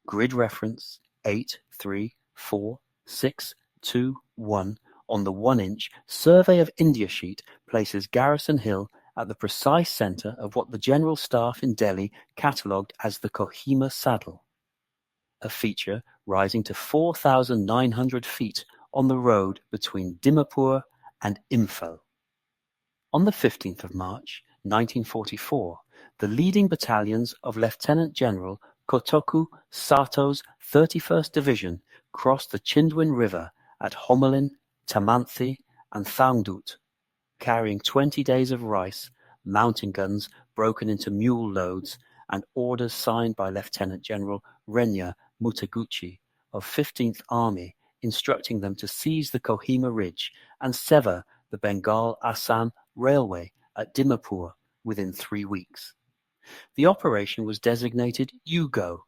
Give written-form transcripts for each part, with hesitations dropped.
Grid reference 834621 on the 1-inch Survey of India sheet places Garrison Hill at the precise centre of what the General Staff in Delhi catalogued as the Kohima Saddle, a feature rising to 4,900 feet on the road between Dimapur and Imphal. On the 15th of March, 1944, the leading battalions of Lieutenant General Kotoku Sato's 31st Division crossed the Chindwin River at Homelin, Tamanthi and Thangdut, carrying 20 days of rice, mountain guns broken into mule loads, and orders signed by Lieutenant General Renya Mutaguchi of 15th Army instructing them to seize the Kohima Ridge and sever the Bengal-Assam Railway at Dimapur within 3 weeks. The operation was designated U-Go,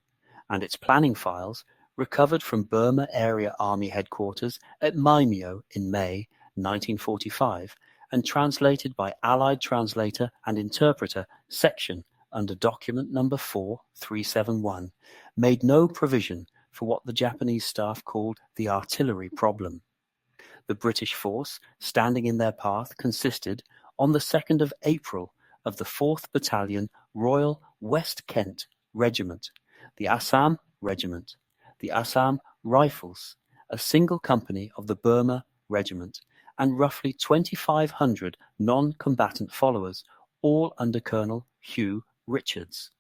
and its planning files, recovered from Burma Area Army Headquarters at Maimyo in May 1945, and translated by Allied translator and interpreter section under document number 4371, made no provision for what the Japanese staff called the artillery problem. The British force standing in their path consisted, on the 2nd of April, of the 4th Battalion Royal West Kent Regiment, the Assam Regiment, the Assam Rifles, a single company of the Burma Regiment, and roughly 2,500 non-combatant followers, all under Colonel Hugh Richards.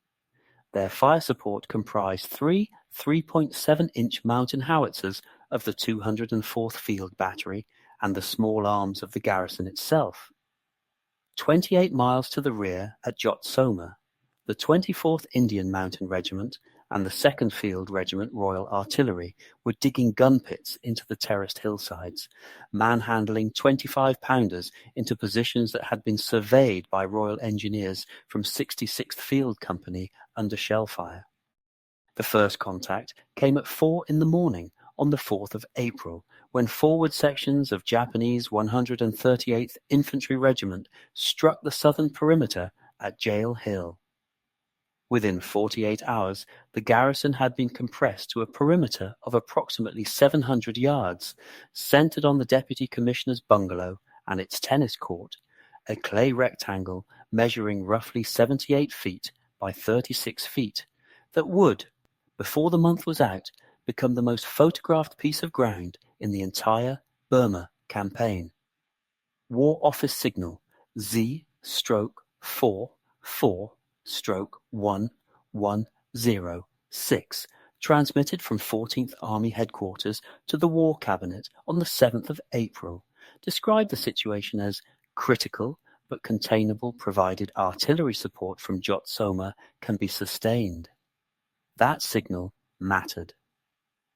Their fire support comprised 3 3.7-inch mountain howitzers of the 204th Field Battery and the small arms of the garrison itself. 28 miles to the rear at Jotsoma, the 24th Indian Mountain Regiment and the 2nd Field Regiment Royal Artillery were digging gun pits into the terraced hillsides, manhandling 25-pounders into positions that had been surveyed by Royal Engineers from 66th Field Company under shell fire. The first contact came at 4 in the morning on the 4th of April, when forward sections of Japanese 138th Infantry Regiment struck the southern perimeter at Jail Hill. Within 48 hours, the garrison had been compressed to a perimeter of approximately 700 yards, centered on the Deputy Commissioner's bungalow and its tennis court, a clay rectangle measuring roughly 78 feet by 36 feet, that would, before the month was out, become the most photographed piece of ground in the entire Burma campaign. War Office Signal Z/44/110-6, transmitted from 14th Army Headquarters to the War Cabinet on the 7th of April, described the situation as critical but containable provided artillery support from Jotsoma can be sustained. That signal mattered.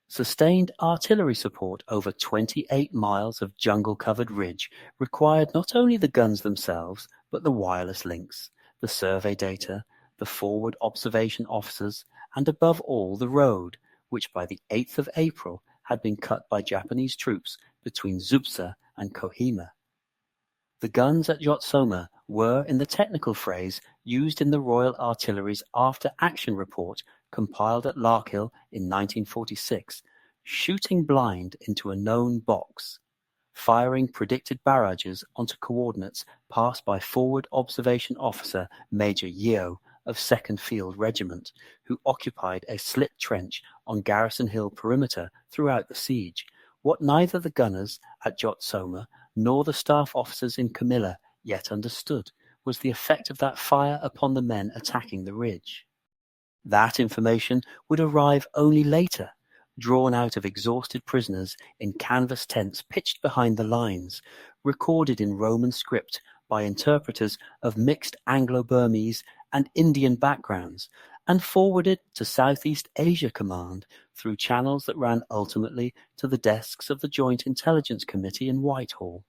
Sustained artillery support over 28 miles of jungle-covered ridge required not only the guns themselves, but the wireless links, the survey data, the forward observation officers, and above all the road, which by the 8th of April had been cut by Japanese troops between Zubsa and Kohima. The guns at Jotsoma were, in the technical phrase, used in the Royal Artillery's after-action report compiled at Larkhill in 1946, shooting blind into a known box, firing predicted barrages onto coordinates passed by Forward Observation Officer Major Yeo of 2nd Field Regiment, who occupied a slit trench on Garrison Hill perimeter throughout the siege, what neither the gunners at Jotsoma nor the staff officers in Camilla yet understood was the effect of that fire upon the men attacking the ridge. That information would arrive only later, drawn out of exhausted prisoners in canvas tents pitched behind the lines, recorded in Roman script by interpreters of mixed Anglo-Burmese and Indian backgrounds, and forwarded to Southeast Asia Command through channels that ran ultimately to the desks of the Joint Intelligence Committee in Whitehall.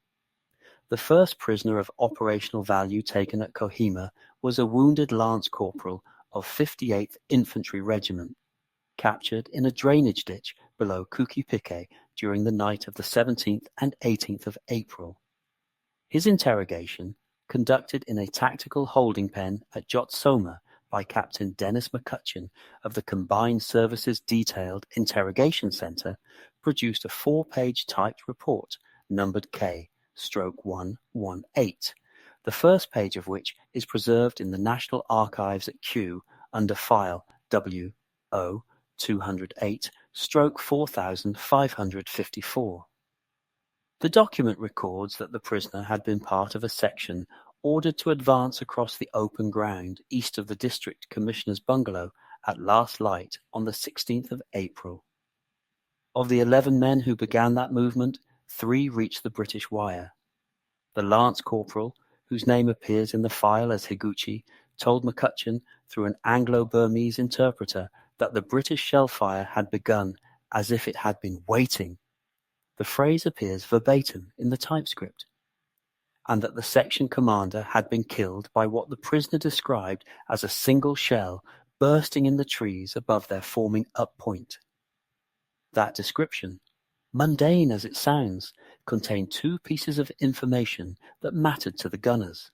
The first prisoner of operational value taken at Kohima was a wounded lance corporal of 58th Infantry Regiment, captured in a drainage ditch below Kuki-Pike during the night of the 17th and 18th of April. His interrogation, conducted in a tactical holding pen at Jotsoma by Captain Dennis McCutcheon of the Combined Services Detailed Interrogation Center, produced a 4-page typed report, numbered K/118, the first page of which is preserved in the National Archives at Kew under file WO 208/4554. The document records that the prisoner had been part of a section ordered to advance across the open ground east of the District Commissioner's bungalow at last light on the 16th of April. Of the 11 men who began that movement, 3 reached the British wire. The Lance Corporal, whose name appears in the file as Higuchi, told McCutcheon through an Anglo-Burmese interpreter that the British shell fire had begun as if it had been waiting. The phrase appears verbatim in the typescript, and that the section commander had been killed by what the prisoner described as a single shell bursting in the trees above their forming up point. That description, mundane as it sounds, contained 2 pieces of information that mattered to the gunners.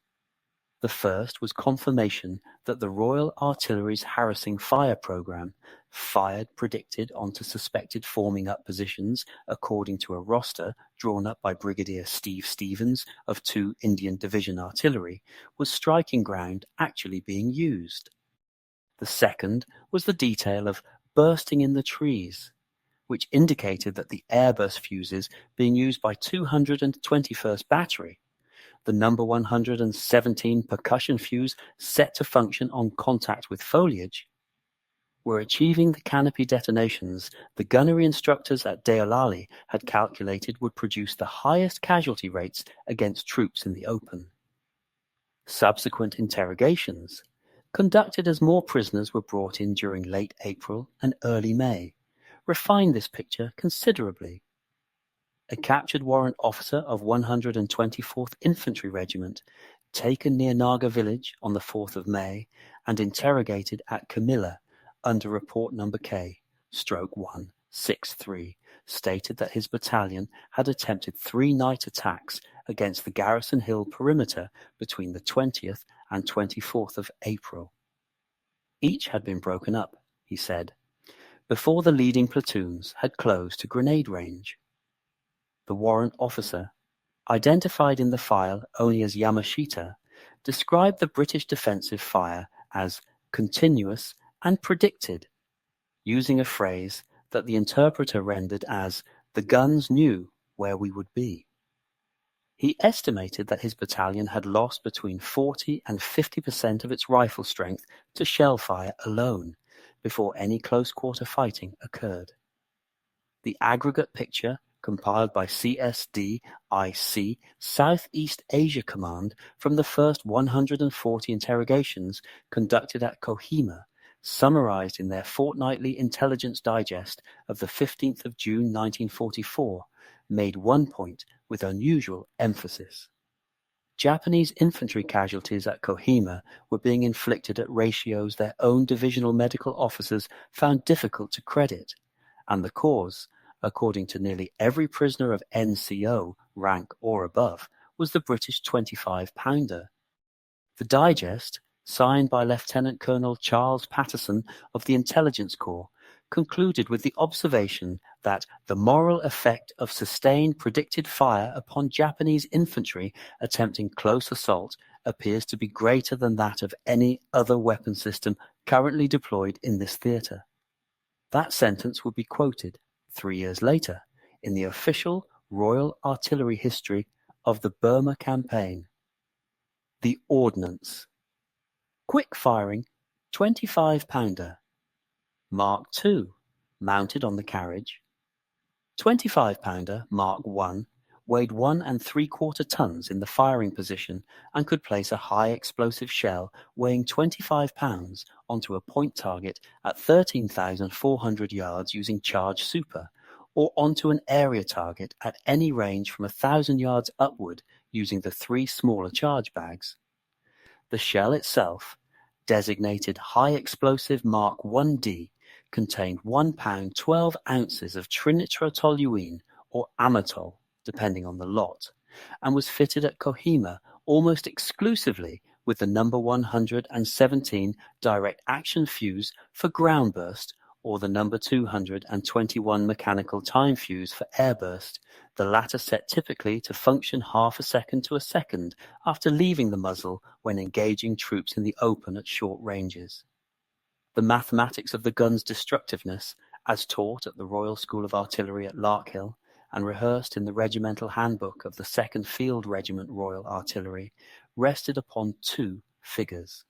The first was confirmation that the Royal Artillery's harassing fire program, fired predicted onto suspected forming up positions according to a roster drawn up by Brigadier Steve Stevens of 2 Indian Division Artillery, was striking ground actually being used. The second was the detail of bursting in the trees, which indicated that the airburst fuses being used by 221st Battery, the number 117 percussion fuse set to function on contact with foliage, were achieving the canopy detonations the gunnery instructors at Deolali had calculated would produce the highest casualty rates against troops in the open. Subsequent interrogations, conducted as more prisoners were brought in during late April and early May, refined this picture considerably. A captured warrant officer of 124th Infantry Regiment, taken near Naga village on the 4th of May and interrogated at Camilla under report number K/163, stated that his battalion had attempted 3 night attacks against the Garrison Hill perimeter between the 20th and 24th of April. Each had been broken up, he said, before the leading platoons had closed to grenade range. The warrant officer, identified in the file only as Yamashita, described the British defensive fire as continuous and predicted, using a phrase that the interpreter rendered as "the guns knew where we would be." He estimated that his battalion had lost between 40 and 50% of its rifle strength to shell fire alone before any close-quarter fighting occurred. The aggregate picture, compiled by CSDIC Southeast Asia Command from the first 140 interrogations conducted at Kohima, summarized in their fortnightly intelligence digest of the 15th of June 1944, made one point with unusual emphasis. Japanese infantry casualties at Kohima were being inflicted at ratios their own divisional medical officers found difficult to credit, and the cause, according to nearly every prisoner of NCO rank or above, was the British 25-pounder. The digest, signed by Lieutenant Colonel Charles Patterson of the Intelligence Corps, concluded with the observation that the moral effect of sustained predicted fire upon Japanese infantry attempting close assault appears to be greater than that of any other weapon system currently deployed in this theatre. That sentence would be quoted 3 years later in the official Royal Artillery history of the Burma campaign. The Ordnance. Quick-firing 25-pounder. Mark II, mounted on the carriage. 25-pounder Mark I weighed 1 3/4 tons in the firing position and could place a high explosive shell weighing 25 pounds onto a point target at 13,400 yards using charge super, or onto an area target at any range from 1,000 yards upward using the 3 smaller charge bags. The shell itself, designated High Explosive Mark 1D, contained 1 pound 12 ounces of trinitrotoluene or amatol, depending on the lot, and was fitted at Kohima almost exclusively with the number 117 direct action fuse for ground burst or the number 221 mechanical time fuse for air burst, the latter set typically to function half a second to a second after leaving the muzzle when engaging troops in the open at short ranges. The mathematics of the gun's destructiveness, as taught at the Royal School of Artillery at Larkhill and rehearsed in the regimental handbook of the 2nd Field Regiment Royal Artillery, rested upon two figures.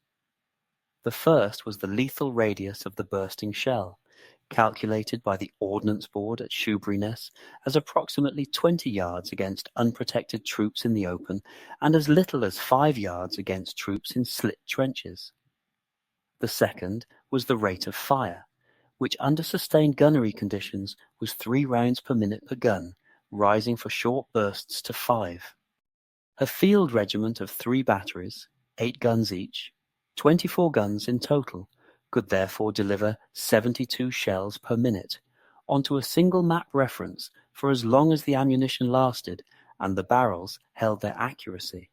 The first was the lethal radius of the bursting shell, calculated by the Ordnance Board at Shoeburyness as approximately 20 yards against unprotected troops in the open and as little as 5 yards against troops in slit trenches. The second was the rate of fire, which under sustained gunnery conditions was 3 rounds per minute per gun, rising for short bursts to 5. A field regiment of 3 batteries, 8 guns each, 24 guns in total, could therefore deliver 72 shells per minute onto a single map reference for as long as the ammunition lasted and the barrels held their accuracy.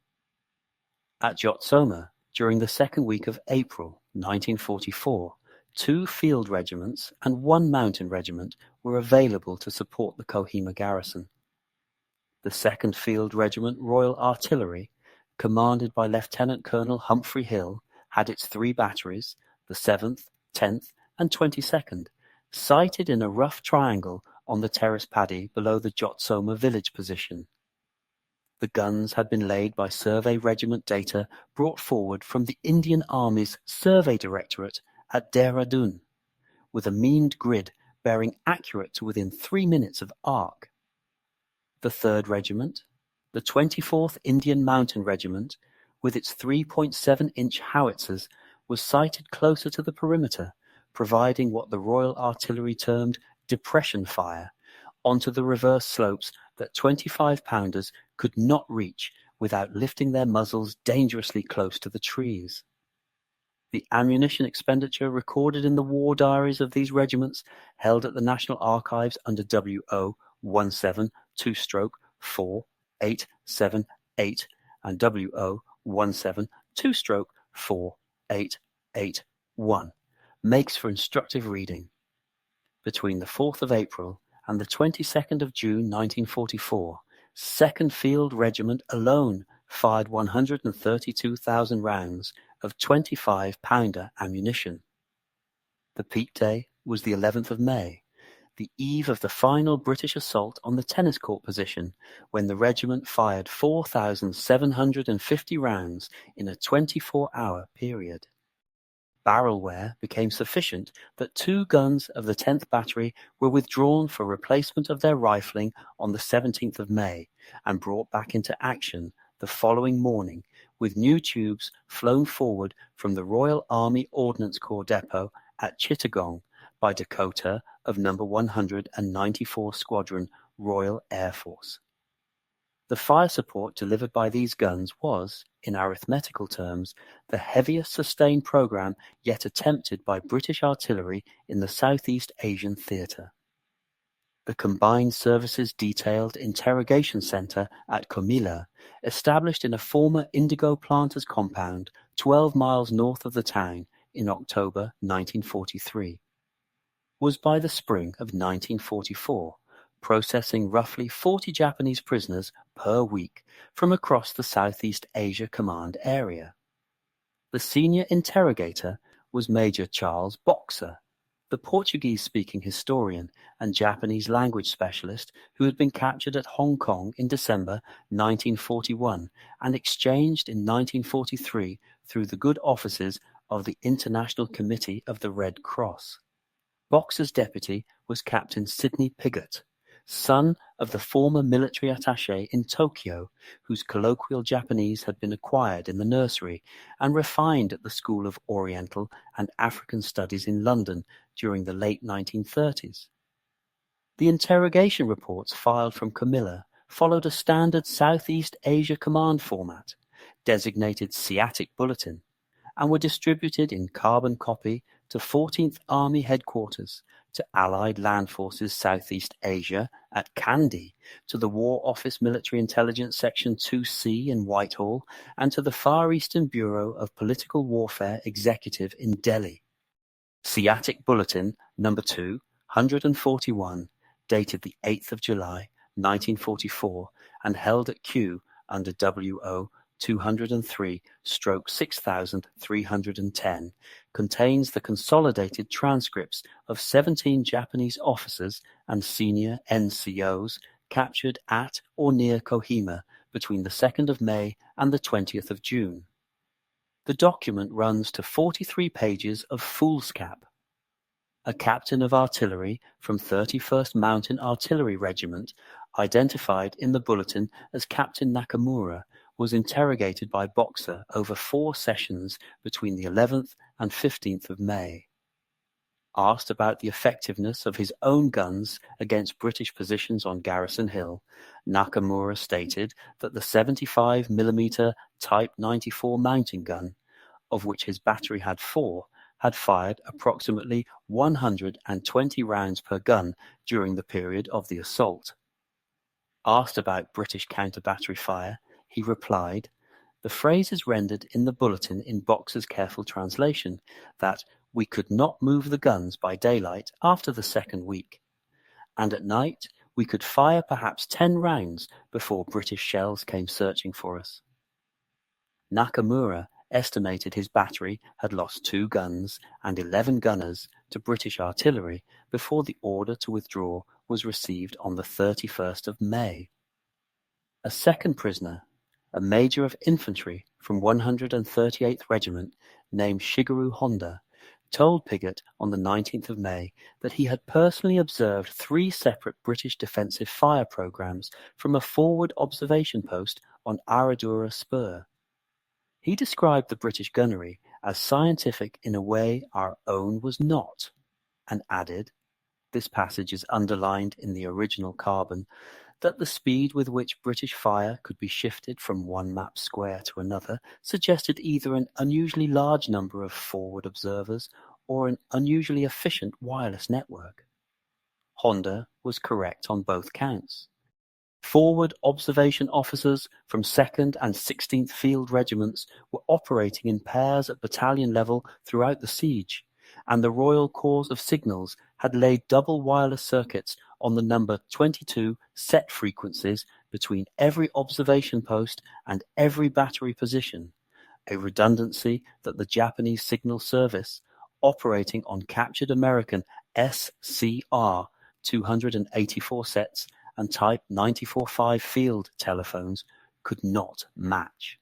At Jotsoma, during the second week of April 1944, 2 field regiments and 1 mountain regiment were available to support the Kohima garrison. The 2nd Field Regiment Royal Artillery, commanded by Lieutenant Colonel Humphrey Hill, had its 3 batteries, the 7th, 10th, and 22nd, sighted in a rough triangle on the terrace paddy below the Jotsoma village position. The guns had been laid by survey regiment data brought forward from the Indian Army's Survey Directorate at Dehradun, with a meaned grid bearing accurate to within 3 minutes of arc. The 3rd Regiment, the 24th Indian Mountain Regiment, with its 3.7-inch howitzers, was sighted closer to the perimeter, providing what the Royal Artillery termed depression fire onto the reverse slopes that 25-pounders could not reach without lifting their muzzles dangerously close to the trees. The ammunition expenditure recorded in the war diaries of these regiments, held at the National Archives under WO 17 2/4 878 and WO 17 2/4 881, makes for instructive reading. Between the 4th of April and the 22nd of June 1944, 2nd Field Regiment alone fired 132,000 rounds of 25-pounder ammunition. The peak day was the 11th of May, the eve of the final British assault on the tennis court position, when the regiment fired 4,750 rounds in a 24-hour period. Barrel wear became sufficient that 2 guns of the 10th Battery were withdrawn for replacement of their rifling on the 17th of May and brought back into action the following morning, with new tubes flown forward from the Royal Army Ordnance Corps depot at Chittagong by Dakota of No. 194 Squadron, Royal Air Force. The fire support delivered by these guns was, in arithmetical terms, the heaviest sustained program yet attempted by British artillery in the Southeast Asian theatre. The Combined Services Detailed Interrogation Centre at Comilla, established in a former indigo planters' compound 12 miles north of the town in October 1943, was by the spring of 1944 processing roughly 40 Japanese prisoners per week from across the Southeast Asia Command area. The senior interrogator was Major Charles Boxer, the Portuguese-speaking historian and Japanese language specialist who had been captured at Hong Kong in December 1941 and exchanged in 1943 through the good offices of the International Committee of the Red Cross. Boxer's deputy was Captain Sidney Piggott, son of the former military attaché in Tokyo, whose colloquial Japanese had been acquired in the nursery and refined at the School of Oriental and African Studies in London during the late 1930s. The interrogation reports filed from Comilla followed a standard Southeast Asia Command format, designated SEATIC Bulletin, and were distributed in carbon copy to 14th Army Headquarters, to Allied Land Forces Southeast Asia at Kandy, to the War Office Military Intelligence Section 2C in Whitehall, and to the Far Eastern Bureau of Political Warfare Executive in Delhi. SEATIC Bulletin No. 2, 141, dated the 8th of July, 1944, and held at Kew under WO 203/6310, contains the consolidated transcripts of 17 Japanese officers and senior NCOs captured at or near Kohima between the 2nd of May and the 20th of June. The document runs to 43 pages of foolscap. A captain of artillery from 31st Mountain Artillery Regiment, identified in the bulletin as Captain Nakamura, was interrogated by Boxer over 4 sessions between the 11th and 15th of May. Asked about the effectiveness of his own guns against British positions on Garrison Hill, Nakamura stated that the 75mm Type 94 mountain gun, of which his battery had 4, had fired approximately 120 rounds per gun during the period of the assault. Asked about British counter-battery fire, he replied, "The phrase is rendered in the bulletin in Boxer's careful translation, that we could not move the guns by daylight after the 2nd week, and at night we could fire perhaps 10 rounds before British shells came searching for us." Nakamura estimated his battery had lost 2 guns and 11 gunners to British artillery before the order to withdraw was received on the 31st of May. A second prisoner, a major of infantry from 138th Regiment named Shigeru Honda, told Piggott on the 19th of May that he had personally observed 3 separate British defensive fire programs from a forward observation post on Aradura Spur. He described the British gunnery as scientific in a way our own was not, and added, this passage is underlined in the original carbon, that the speed with which British fire could be shifted from one map square to another suggested either an unusually large number of forward observers or an unusually efficient wireless network. Honda was correct on both counts. Forward observation officers from 2nd and 16th Field Regiments were operating in pairs at battalion level throughout the siege, and the Royal Corps of Signals had laid double wireless circuits on the number 22 set frequencies between every observation post and every battery position, a redundancy that the Japanese Signal Service, operating on captured American SCR 284 sets and Type 94-5 field telephones, could not match.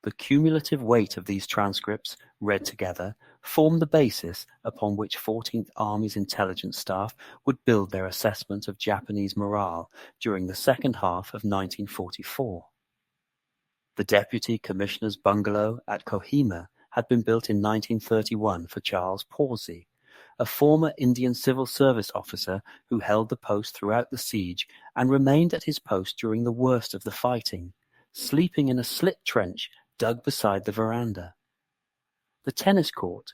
The cumulative weight of these transcripts, read together, formed the basis upon which 14th Army's intelligence staff would build their assessment of Japanese morale during the second half of 1944. The Deputy Commissioner's bungalow at Kohima had been built in 1931 for Charles Pawsey, a former Indian Civil Service officer who held the post throughout the siege and remained at his post during the worst of the fighting, sleeping in a slit trench dug beside the veranda. The tennis court,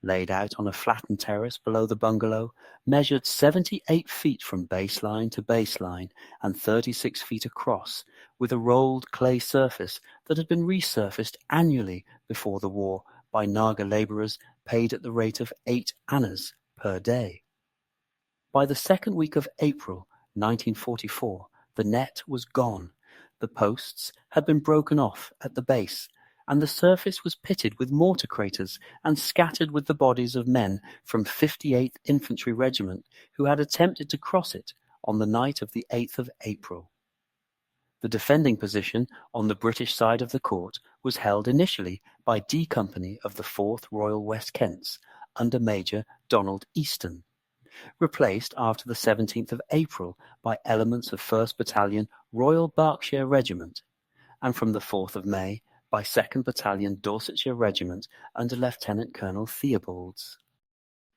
laid out on a flattened terrace below the bungalow, measured 78 feet from baseline to baseline and 36 feet across, with a rolled clay surface that had been resurfaced annually before the war by Naga labourers paid at the rate of 8 annas per day. By the 2nd week of April 1944, the net was gone. The posts had been broken off at the base, and the surface was pitted with mortar craters and scattered with the bodies of men from 58th Infantry Regiment who had attempted to cross it on the night of the 8th of April. The defending position on the British side of the court was held initially by D Company of the 4th Royal West Kents under Major Donald Easton, replaced after the 17th of April by elements of 1st Battalion Royal Berkshire Regiment, and from the 4th of May by 2nd Battalion Dorsetshire Regiment under Lieutenant Colonel Theobalds.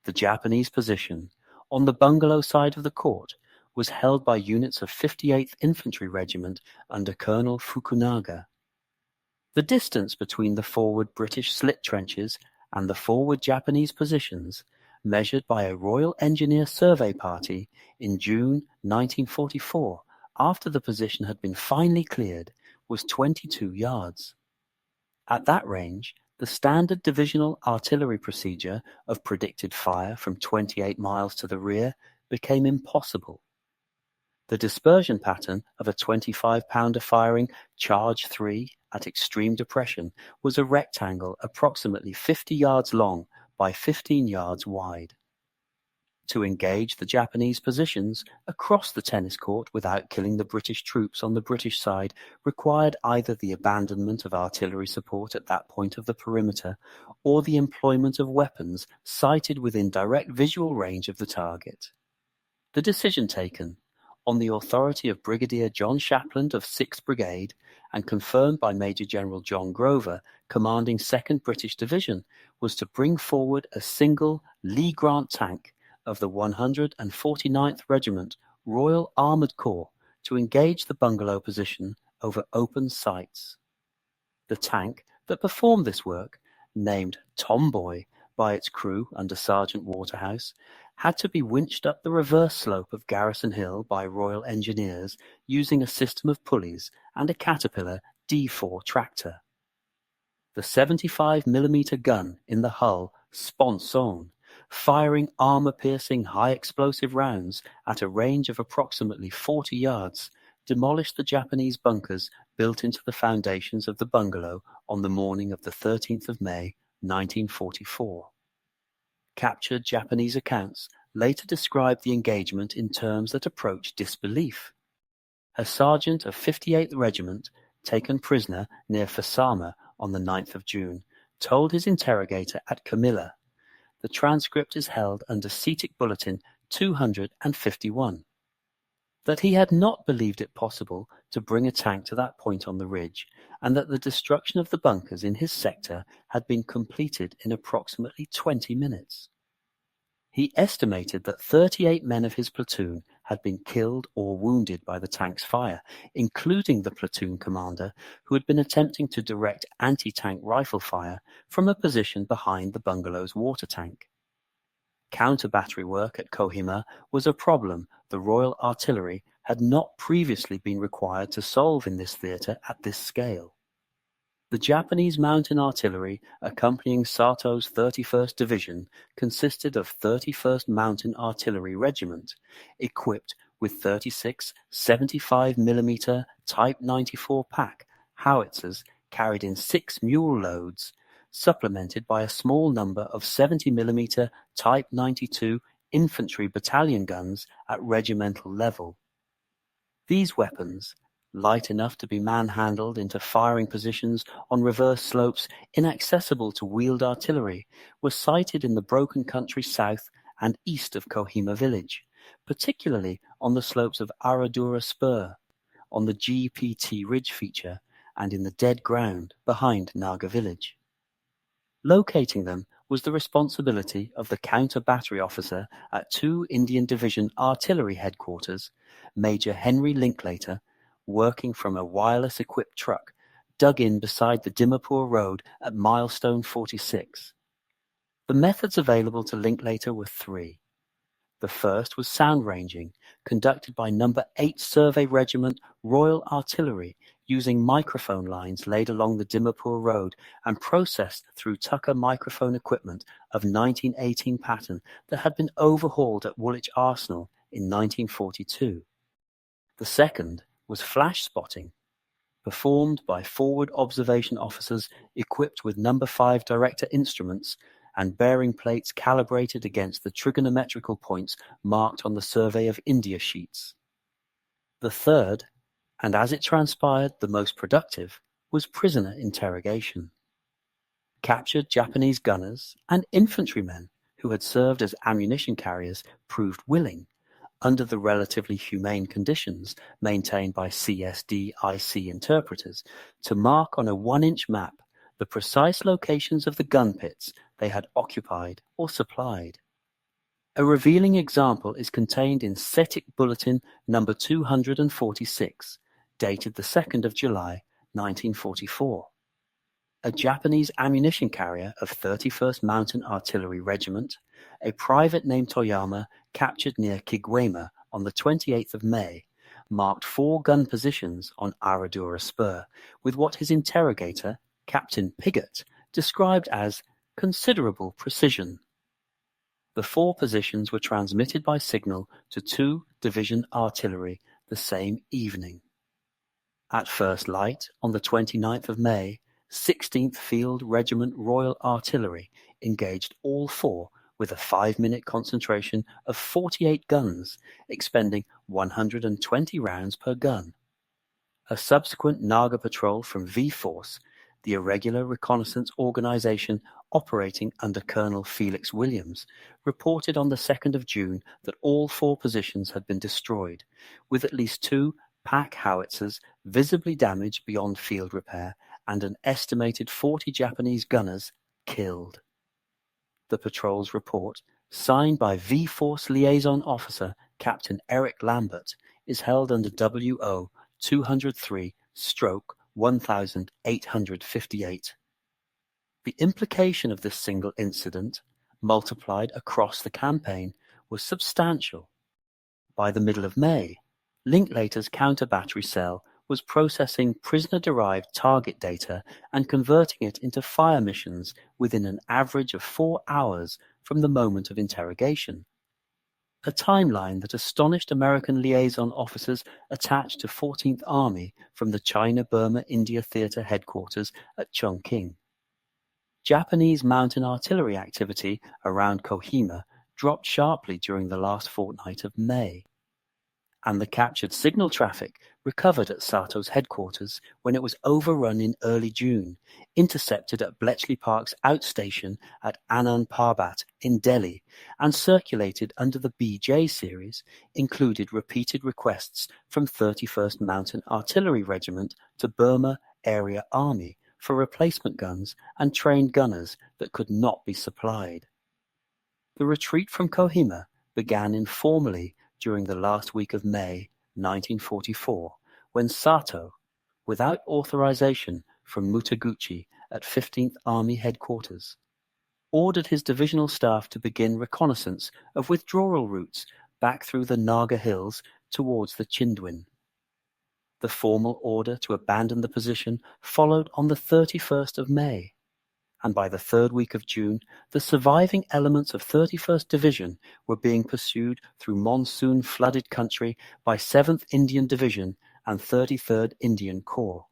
The Japanese position, on the bungalow side of the court, was held by units of 58th Infantry Regiment under Colonel Fukunaga. The distance between the forward British slit trenches and the forward Japanese positions, measured by a Royal Engineer survey party in June 1944, after the position had been finally cleared, was 22 yards. At that range, the standard divisional artillery procedure of predicted fire from 28 miles to the rear became impossible. The dispersion pattern of a 25-pounder firing Charge 3 at extreme depression was a rectangle approximately 50 yards long by 15 yards wide. To engage the Japanese positions across the tennis court without killing the British troops on the British side required either the abandonment of artillery support at that point of the perimeter or the employment of weapons sighted within direct visual range of the target. The decision taken, on the authority of Brigadier John Shapland of 6th Brigade and confirmed by Major General John Grover, commanding 2nd British Division, was to bring forward a single Lee Grant tank of the 149th Regiment Royal Armoured Corps to engage the bungalow position over open sights. The tank that performed this work, named Tomboy by its crew under Sergeant Waterhouse, had to be winched up the reverse slope of Garrison Hill by Royal Engineers using a system of pulleys and a Caterpillar D4 tractor. The 75mm gun in the hull sponsed on, firing armor-piercing high-explosive rounds at a range of approximately 40 yards, demolished the Japanese bunkers built into the foundations of the bungalow on the morning of the 13th of May, 1944. Captured Japanese accounts later described the engagement in terms that approached disbelief. A sergeant of 58th Regiment, taken prisoner near Fasama on the 9th of June, told his interrogator at Camilla, the transcript is held under CSDIC Bulletin 251, that he had not believed it possible to bring a tank to that point on the ridge, and that the destruction of the bunkers in his sector had been completed in approximately 20 minutes. He estimated that 38 men of his platoon had been killed or wounded by the tank's fire, including the platoon commander, who had been attempting to direct anti-tank rifle fire from a position behind the bungalow's water tank. Counter-battery work at Kohima was a problem the Royal Artillery had not previously been required to solve in this theatre at this scale. The Japanese mountain artillery accompanying Sato's 31st Division consisted of 31st Mountain Artillery Regiment, equipped with 36 75mm Type 94 pack howitzers carried in 6 mule loads, supplemented by a small number of 70mm Type 92 infantry battalion guns at regimental level. These weapons, light enough to be manhandled into firing positions on reverse slopes inaccessible to wheeled artillery, were sighted in the broken country south and east of Kohima village, particularly on the slopes of Aradura Spur, on the GPT ridge feature, and in the dead ground behind Naga village. Locating them was the responsibility of the counter-battery officer at 2 Indian Division Artillery Headquarters, Major Henry Linklater, working from a wireless-equipped truck dug in beside the Dimapur Road at milestone 46. The methods available to Linklater were 3. The first was sound ranging, conducted by No. 8 Survey Regiment Royal Artillery, using microphone lines laid along the Dimapur Road and processed through Tucker microphone equipment of 1918 pattern that had been overhauled at Woolwich Arsenal in 1942. The second was flash spotting, performed by forward observation officers equipped with No. 5 director instruments and bearing plates calibrated against the trigonometrical points marked on the Survey of India sheets. The third, and as it transpired the most productive, was prisoner interrogation. Captured Japanese gunners and infantrymen who had served as ammunition carriers proved willing, under the relatively humane conditions maintained by CSDIC interpreters, to mark on a 1-inch map the precise locations of the gun pits they had occupied or supplied. A revealing example is contained in CSDIC Bulletin No. 246, dated the 2nd of July, 1944. A Japanese ammunition carrier of 31st Mountain Artillery Regiment, a private named Toyama captured near Kigwema on the 28th of May, marked 4 gun positions on Aradura Spur with what his interrogator, Captain Piggott, described as considerable precision. The 4 positions were transmitted by signal to 2 Division artillery the same evening. At first light, on the 29th of May, 16th Field Regiment Royal Artillery engaged all 4 with a 5-minute concentration of 48 guns, expending 120 rounds per gun. A subsequent Naga patrol from V-Force, the irregular reconnaissance organization operating under Colonel Felix Williams, reported on the 2nd of June that all 4 positions had been destroyed, with at least 2 pack howitzers visibly damaged beyond field repair and an estimated 40 Japanese gunners killed. The patrol's report, signed by V-Force liaison officer Captain Eric Lambert, is held under WO 203/1858. The implication of this single incident, multiplied across the campaign, was substantial. By the middle of May, Linklater's counter-battery cell was processing prisoner-derived target data and converting it into fire missions within an average of 4 hours from the moment of interrogation, a timeline that astonished American liaison officers attached to 14th Army from the China-Burma India Theatre headquarters at Chongqing. Japanese mountain artillery activity around Kohima dropped sharply during the last fortnight of May, and the captured signal traffic recovered at Sato's headquarters when it was overrun in early June, intercepted at Bletchley Park's outstation at Anand Parbat in Delhi, and circulated under the BJ series, included repeated requests from 31st Mountain Artillery Regiment to Burma Area Army for replacement guns and trained gunners that could not be supplied. The retreat from Kohima began informally during the last week of May 1944, when Sato, without authorization from Mutaguchi at 15th Army headquarters, ordered his divisional staff to begin reconnaissance of withdrawal routes back through the Naga Hills towards the Chindwin. The formal order to abandon the position followed on the 31st of May, and by the 3rd week of June, the surviving elements of 31st Division were being pursued through monsoon-flooded country by 7th Indian Division and 33rd Indian Corps.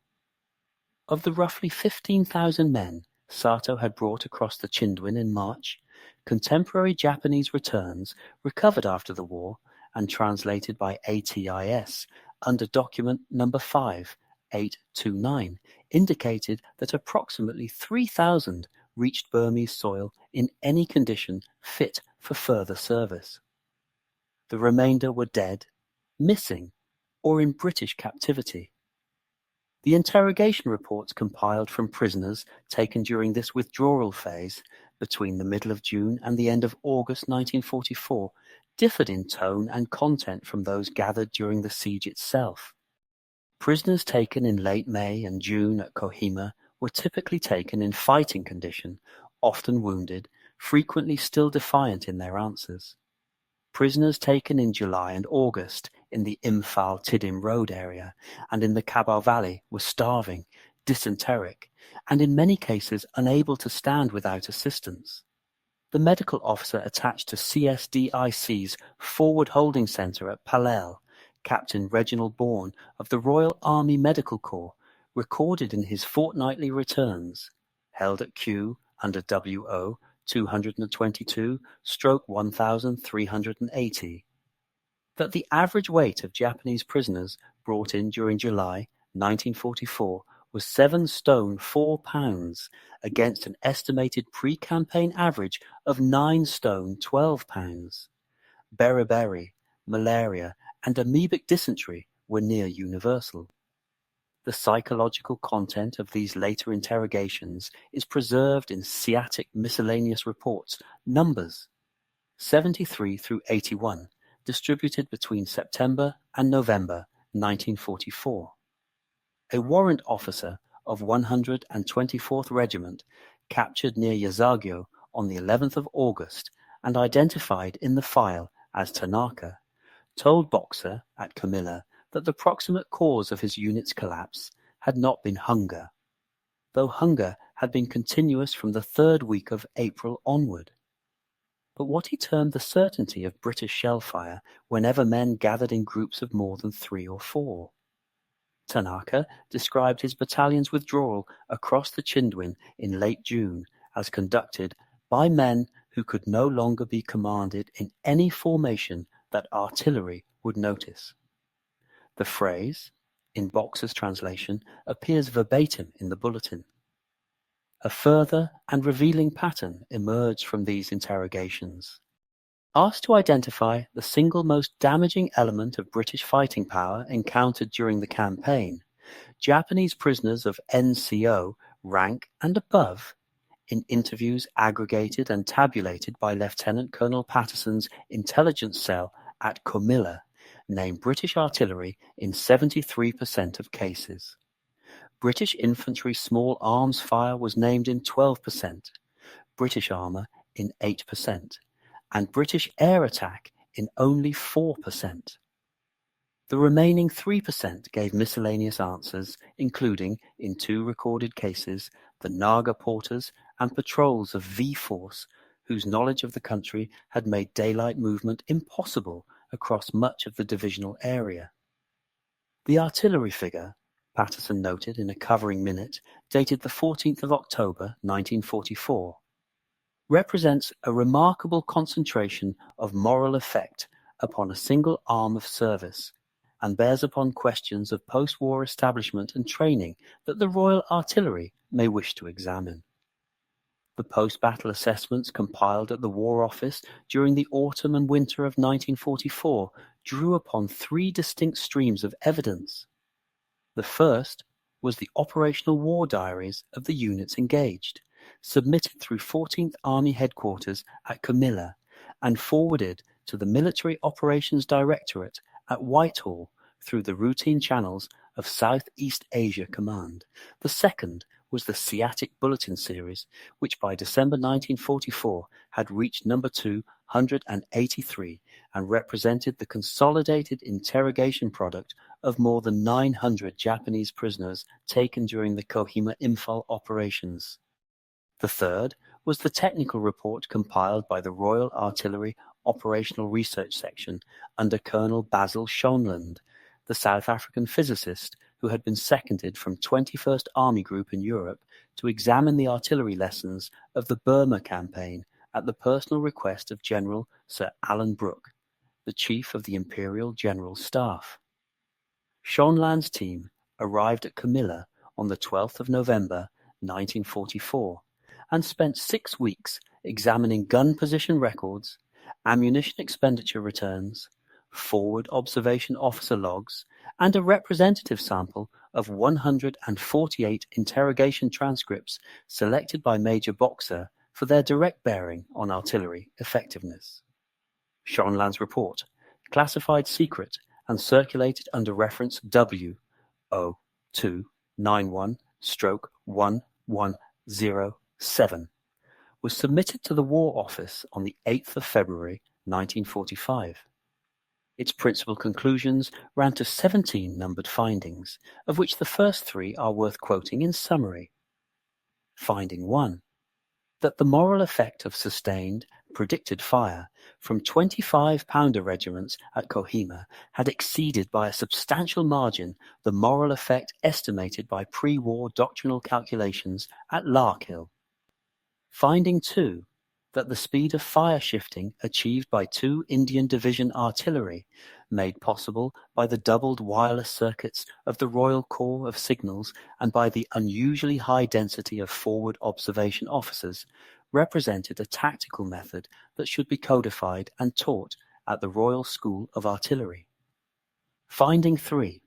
Of the roughly 15,000 men Sato had brought across the Chindwin in March, contemporary Japanese returns, recovered after the war and translated by ATIS under document number 5829, indicated that approximately 3,000 reached Burmese soil in any condition fit for further service. The remainder were dead, missing, or in British captivity. The interrogation reports compiled from prisoners taken during this withdrawal phase between the middle of June and the end of August 1944 differed in tone and content from those gathered during the siege itself. Prisoners taken in late May and June at Kohima were typically taken in fighting condition, often wounded, frequently still defiant in their answers. Prisoners taken in July and August in the Imphal-Tidim Road area and in the Kabul Valley were starving, dysenteric, and in many cases unable to stand without assistance. The medical officer attached to CSDIC's Forward Holding Centre at Palel, Captain Reginald Bourne of the Royal Army Medical Corps, recorded in his fortnightly returns, held at Kew under WO 222/1380, that the average weight of Japanese prisoners brought in during July 1944 was 7 stone 4 pounds against an estimated pre-campaign average of 9 stone 12 pounds. Beriberi, malaria, and amoebic dysentery were near universal. The psychological content of these later interrogations is preserved in SEATIC miscellaneous reports, numbers 73 through 81, distributed between September and November 1944. A warrant officer of 124th Regiment, captured near Yasagyo on the 11th of August and identified in the file as Tanaka, told Boxer at Camilla that the proximate cause of his unit's collapse had not been hunger, though hunger had been continuous from the third week of April onward, but what he termed the certainty of British shell fire whenever men gathered in groups of more than 3 or 4. Tanaka described his battalion's withdrawal across the Chindwin in late June as conducted by men who could no longer be commanded in any formation that artillery would notice. The phrase, in Boxer's translation, appears verbatim in the bulletin. A further and revealing pattern emerged from these interrogations. Asked to identify the single most damaging element of British fighting power encountered during the campaign, Japanese prisoners of NCO rank and above, in interviews aggregated and tabulated by Lieutenant Colonel Patterson's intelligence cell at Comilla, named British artillery in 73% of cases. British infantry small arms fire was named in 12%, British armour in 8%, and British air attack in only 4%. The remaining 3% gave miscellaneous answers, including, in 2 recorded cases, the Naga porters and patrols of V-Force, whose knowledge of the country had made daylight movement impossible across much of the divisional area. The artillery figure, Patterson noted in a covering minute dated the 14th of October 1944, represents a remarkable concentration of moral effect upon a single arm of service, and bears upon questions of post-war establishment and training that the Royal Artillery may wish to examine. The post-battle assessments compiled at the War Office during the autumn and winter of 1944 drew upon 3 distinct streams of evidence. The first was the operational war diaries of the units engaged, submitted through 14th Army Headquarters at Camilla and forwarded to the Military Operations Directorate at Whitehall through the routine channels of Southeast Asia Command. The second was the SEATIC Bulletin Series, which by December 1944 had reached number 283 and represented the consolidated interrogation product of more than 900 Japanese prisoners taken during the Kohima Imphal operations. The third was the technical report compiled by the Royal Artillery Operational Research Section under Colonel Basil Schoenland, the South African physicist who had been seconded from 21st Army Group in Europe to examine the artillery lessons of the Burma campaign at the personal request of General Sir Alan Brooke, the Chief of the Imperial General Staff. Schoenland's team arrived at Camilla on the 12th of November 1944 and spent 6 weeks examining gun position records, ammunition expenditure returns, forward observation officer logs, and a representative sample of 148 interrogation transcripts selected by Major Boxer for their direct bearing on artillery effectiveness. Schoenland's report, classified secret and circulated under reference W0291-1107, was submitted to the War Office on the 8th of February 1945. Its principal conclusions ran to 17 numbered findings, of which the first 3 are worth quoting in summary. Finding 1. That the moral effect of sustained, predicted fire from 25-pounder regiments at Kohima had exceeded by a substantial margin the moral effect estimated by pre-war doctrinal calculations at Larkhill. Finding 2. That the speed of fire shifting achieved by 2 Indian Division artillery, made possible by the doubled wireless circuits of the Royal Corps of Signals and by the unusually high density of forward observation officers, represented a tactical method that should be codified and taught at the Royal School of Artillery. Finding 3.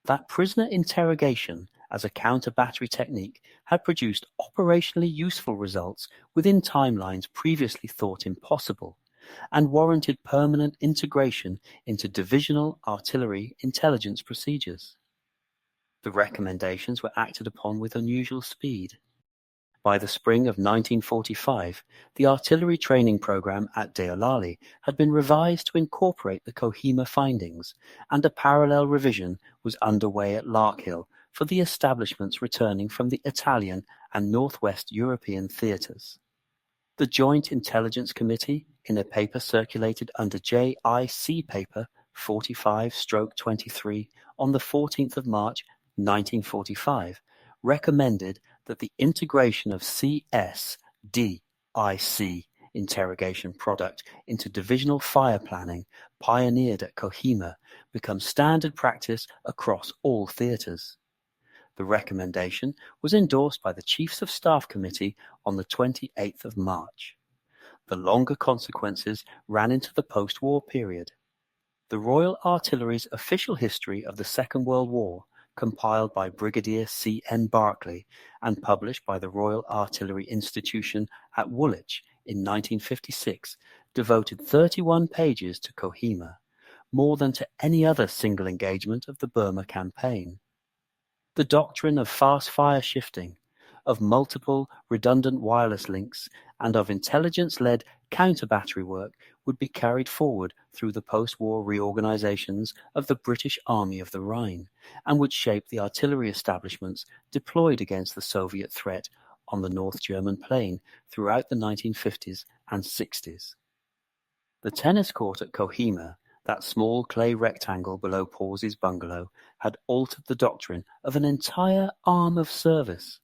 That prisoner interrogation as a counter-battery technique had produced operationally useful results within timelines previously thought impossible, and warranted permanent integration into divisional artillery intelligence procedures. The recommendations were acted upon with unusual speed. By the spring of 1945, the artillery training program at Deolali had been revised to incorporate the Kohima findings, and a parallel revision was underway at Larkhill for the establishments returning from the Italian and Northwest European theatres. The Joint Intelligence Committee, in a paper circulated under JIC paper 45/23 on the 14th of March 1945, recommended that the integration of CSDIC interrogation product into divisional fire planning pioneered at Kohima become standard practice across all theatres. The recommendation was endorsed by the Chiefs of Staff Committee on the 28th of March. The longer consequences ran into the post-war period. The Royal Artillery's official history of the Second World War, compiled by Brigadier C. N. Barclay and published by the Royal Artillery Institution at Woolwich in 1956, devoted 31 pages to Kohima, more than to any other single engagement of the Burma campaign. The doctrine of fast fire shifting, of multiple redundant wireless links, and of intelligence-led counter-battery work would be carried forward through the post-war reorganizations of the British Army of the Rhine, and would shape the artillery establishments deployed against the Soviet threat on the North German plain throughout the 1950s and 60s. The tennis court at Kohima, that small clay rectangle below Pawsey's bungalow, had altered the doctrine of an entire arm of service.